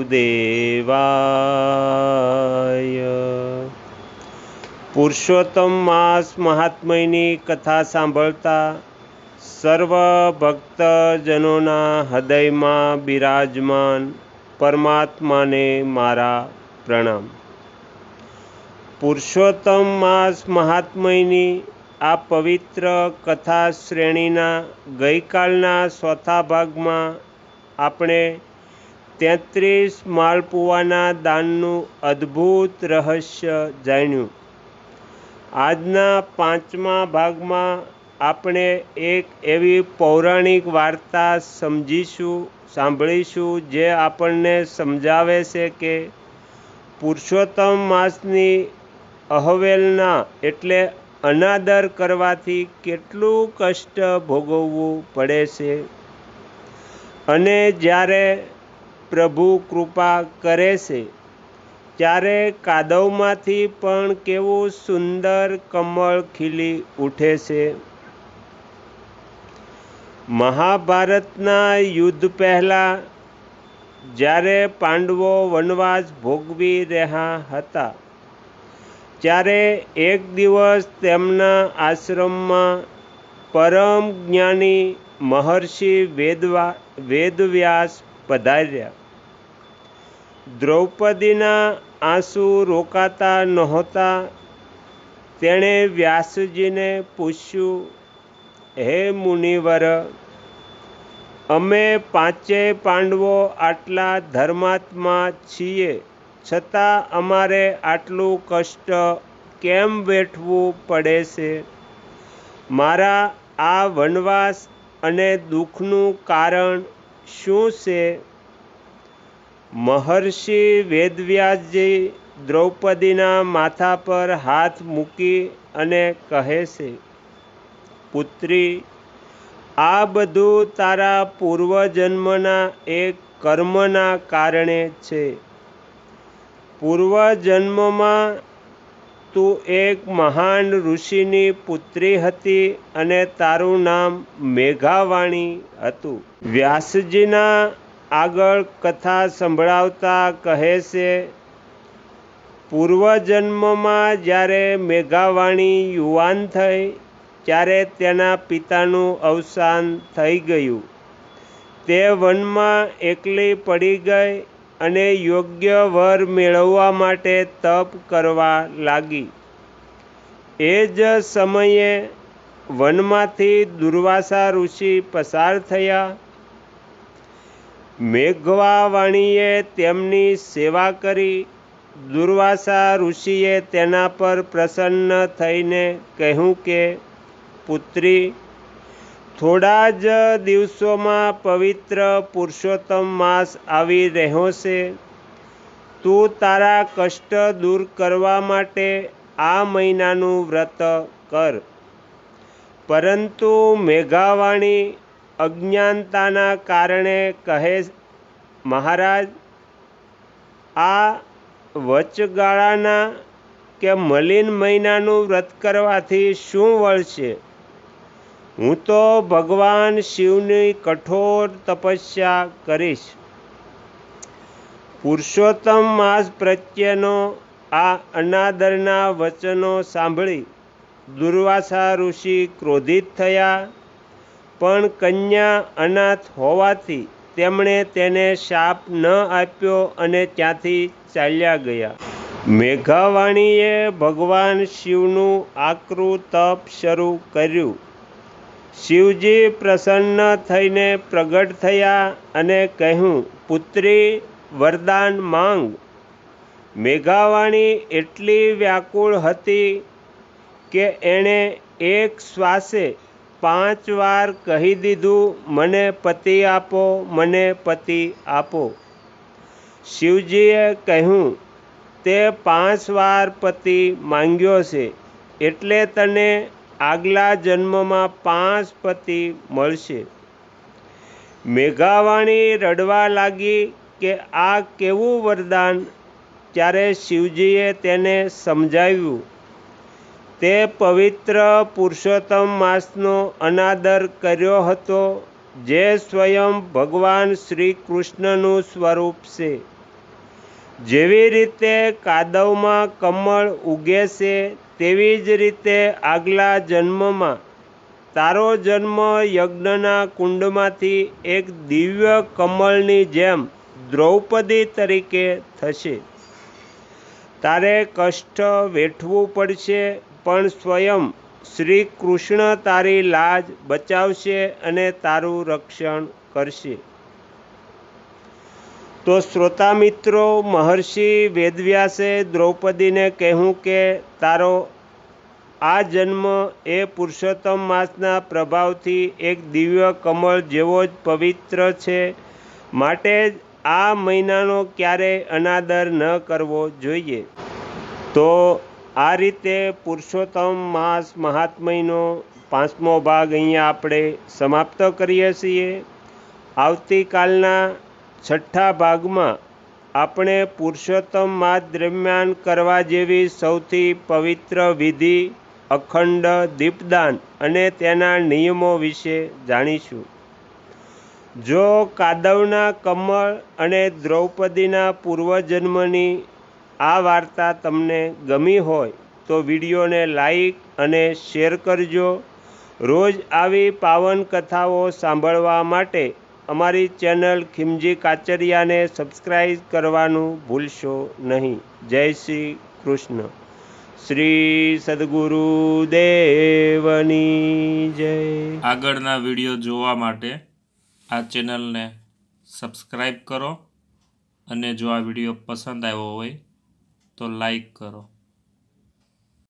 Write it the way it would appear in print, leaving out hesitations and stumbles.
વાસુદેવાય। પુરુષોત્તમ માસ મહાત્મ્યની કથા સાંભળતા સર્વ ભક્તજનોના હૃદયમાં બિરાજમાન પરમાત્માને મારા પ્રણામ। પુરુષોત્તમ માસ મહાત્મ્યની આ પવિત્ર કથા શ્રેણીના ગઈકાલના ચોથા ભાગમાં આપણે 33 માલપુઆના દાનનું અદ્ભુત રહસ્ય જાણ્યું। આજના પાંચમા ભાગમાં આપણે એક એવી પૌરાણિક વાર્તા સાંભળીશું જે આપણને સમજાવે છે કે પુરુષોત્તમ માસની અવહેલના એટલે અનાદર કરવાથી કેટલું કષ્ટ ભોગવવું પડે છે અને જ્યારે પ્રભુ કૃપા કરે છે ત્યારે કાદવમાંથી પણ કેવું સુંદર કમળ ખીલી ઉઠે છે। મહાભારતના યુદ્ધ પહેલાં જ્યારે પાંડવો વનવાસ ભોગવી રહ્યા હતા ત્યારે એક દિવસ તેમના આશ્રમમાં પરમ જ્ઞાની મહર્ષિ વેદવ્યાસ પધાર્યા। દ્રૌપદીના આંસુ રોકાતા નહોતા। તેણે વ્યાસજીને પૂછ્યું, હે મુનિવર, અમે પાંચેય પાંડવો આટલા ધર્માત્મા છીએ છતાં અમારે આટલું કષ્ટ કેમ વેઠવું પડે છે? મારા આ વનવાસ અને દુઃખનું કારણ શું છે? મહર્ષિ વેદવ્યાસજી દ્રૌપદીના માથા પર હાથ મૂકી અને કહે છે, પુત્રી, આ બધું તારા પૂર્વજન્મના એક કર્મના કારણે છે। પૂર્વજન્મમાં તું એક મહાન ઋષિની પુત્રી હતી અને તારું નામ મેઘાવાણી હતું। વ્યાસજીના આગળ કથા સંભળાવતા કહે છે, પૂર્વજન્મમાં જ્યારે મેઘાવાણી યુવાન થઈ ત્યારે તેના પિતાનું અવસાન થઈ ગયું। તે વનમાં એકલી પડી ગઈ અને યોગ્ય વર મેળવવા માટે તપ કરવા લાગી। એ જ સમયે વનમાંથી દુર્વાસા ઋષિ પસાર થયા। મેઘવાણીએ તેમની સેવા કરી। દુર્વાસા ઋષિએ તેના પર પ્રસન્ન થઈને કહ્યું કે, પુત્રી, થોડા જ દિવસોમાં પવિત્ર પુરુષોત્તમ માસ આવી રહ્યો છે। તું તારા કષ્ટ દૂર કરવા માટે આ મહિનાનું વ્રત કર। પરંતુ મેઘાવાણી અજ્ઞાનતાના કારણે કહે, મહારાજ, આ વચગાળાના કે મલિન મહિનાનું વ્રત કરવાથી શું વળશે? હું તો ભગવાન શિવની કઠોર તપસ્યા કરીશ। પુરુષોત્તમ માસ પ્રત્યેનો આ અનાદરના વચનો સાંભળી દુર્વાસા ઋષિ ક્રોધિત થયા, પણ કન્યા અનાથ હોવાથી તેમણે તેને શાપ ન આપ્યો અને ત્યાંથી ચાલ્યા ગયા। મેઘાવાણીએ ભગવાન શિવનું આકરું તપ શરૂ કર્યું। શિવજી પ્રસન્ન થઈને પ્રગટ થયા અને કહ્યું, પુત્રી, વરદાન માંગ। મેઘાવાણી એટલી વ્યાકુળ હતી કે એણે એક શ્વાસે 5 વાર કહી દીધું, મને પતિ આપો, મને પતિ આપો। શિવજીએ કહ્યું, તે 5 વાર પતિ માંગ્યો છે એટલે તને આગલા જન્મમાં 5 પતિ મળશે। મેઘાવાણી રડવા લાગી કે આ કેવું વરદાન? ત્યારે શિવજીએ તેને સમજાવ્યું। તે પવિત્ર પુરુષોત્તમ માસનો અનાદર કર્યો હતો, જે સ્વયં ભગવાન શ્રી કૃષ્ણનું સ્વરૂપ છે। જેવી રીતે કાદવમાં કમળ ઉગે છે તેવી જ રીતે આગલા જન્મમાં તારો જન્મ યજ્ઞના કુંડમાંથી એક દિવ્ય કમળની જેમ દ્રૌપદી તરીકે થશે. તારે કષ્ટ વેઠવું પડશે, પણ સ્વયં શ્રી કૃષ્ણ તારી લાજ બચાવશે અને તારું રક્ષણ કરશે. તો શ્રોતા મિત્રો, મહર્ષિ વેદવ્યાસે દ્રૌપદીને કહ્યું કે તારો આ જન્મ એ પુરુષોત્તમ માસના પ્રભાવથી એક દિવ્ય કમળ જેવો જ પવિત્ર છે, માટે જ આ મહિનાનો ક્યારેય અનાદર ન કરવો જોઈએ. તો આ રીતે પુરુષોત્તમ માસ મહાત્મ્યનો 5મો ભાગ અહીંયા આપણે સમાપ્ત કરીએ છીએ. આવતીકાલના 6થા ભાગમાં આપણે પુરુષોત્તમ માસ દરમિયાન કરવા જેવી સૌથી પવિત્ર વિધિ અખંડ દીપદાન અને તેના નિયમો વિશે જાણીશું. જો કાદવના કમળ અને દ્રૌપદીના પૂર્વજન્મની આ વાર્તા તમને ગમી હોય તો વિડીયોને લાઈક અને શેર કરજો. રોજ આવી પાવન કથાઓ સાંભળવા માટે અમારી ચેનલ ખીમજી કાચરિયાને સબસ્ક્રાઈબ કરવાનું ભૂલશો નહીં. જય શ્રી કૃષ્ણ. શ્રી સદગુરુ દેવની જય. આગળના વિડીયો જોવા માટે આ ચેનલને સબસ્ક્રાઈબ કરો અને જો આ વિડીયો પસંદ આવ્યો હોય તો લાઈક કરો.